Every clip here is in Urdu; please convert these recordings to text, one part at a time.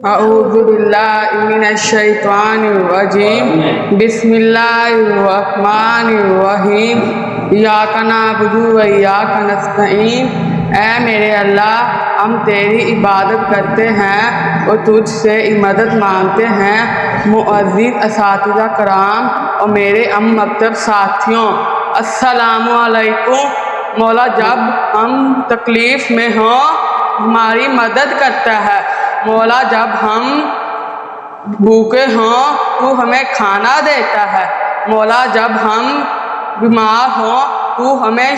اعوذ باللہ من الشیطان الرجیم بسم اللہ الرحمن الرحیم ایاک نعبد و ایاک نستعین۔ اے میرے اللہ، ہم تیری عبادت کرتے ہیں اور تجھ سے مدد مانگتے ہیں۔ معزز اساتذہ کرام اور میرے مکتب ساتھیوں، السلام علیکم۔ مولا جب ہم تکلیف میں ہوں ہماری مدد کرتا ہے۔ مولا جب ہم بھوکے ہوں تو ہمیں کھانا دیتا ہے۔ مولا جب ہم بیمار ہوں تو ہمیں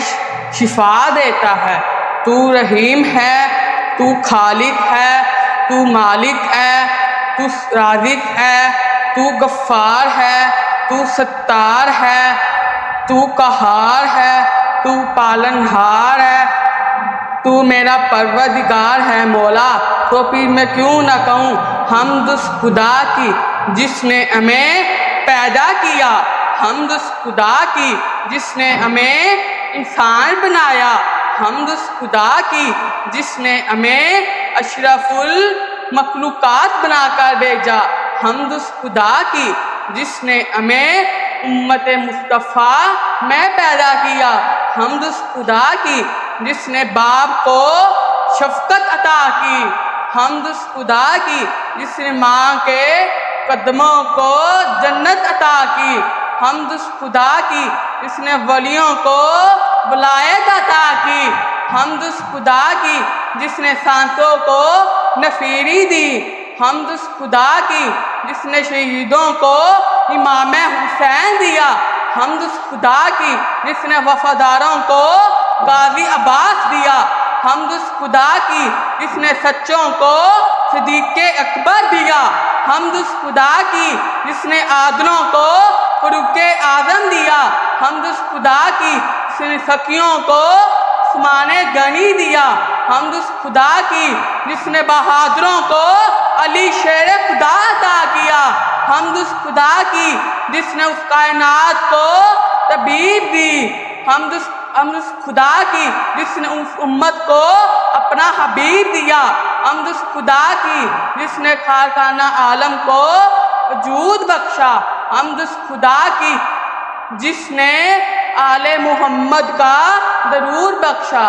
شفا دیتا ہے۔ تو رحیم ہے، تو خالق ہے، تو مالک ہے، تو رازق ہے، تو غفار ہے، تو ستار ہے، تو قہار ہے، تو پالنہار ہے، تو میرا پروردگار ہے۔ مولا تو پھر میں کیوں نہ کہوں حمد اس خدا کی جس نے ہمیں پیدا کیا، حمد اس خدا کی جس نے ہمیں انسان بنایا، حمد اس خدا کی جس نے ہمیں اشرف المخلوقات بنا کر بھیجا، حمد اس خدا کی جس نے ہمیں امت مصطفیٰ میں پیدا کیا، حمد اس خدا کی جس نے باپ کو شفقت عطا کی، حمد اس خدا کی جس نے ماں کے قدموں کو جنت عطا کی، حمد اس خدا کی جس نے ولیوں کو ولایت عطا کی، حمد اس خدا کی جس نے سانسوں کو نفیری دی، حمد اس خدا کی جس نے شہیدوں کو امام حسین دیا، حمد اس خدا کی جس نے وفاداروں کو غازی عباس دیا، حمد اس خدا کی جس نے سچوں کو صدیق اکبر دیا، حمد اس خدا کی جس نے عادلوں کو فاروق اعظم دیا، حمد اس خدا کی جس نے سخیوں کو عثمان غنی دیا، حمد اس خدا کی جس نے بہادروں کو علی شیر خدا عطا کیا، حمد اس خدا کی جس نے اس کائنات کو طبیب دی، حمد اس خدا کی جس نے اس امت کو اپنا حبیب دیا، حمد اس خدا کی جس نے خالقانہ عالم کو وجود بخشا، حمد اس خدا کی جس نے آل محمد کا درود بخشا۔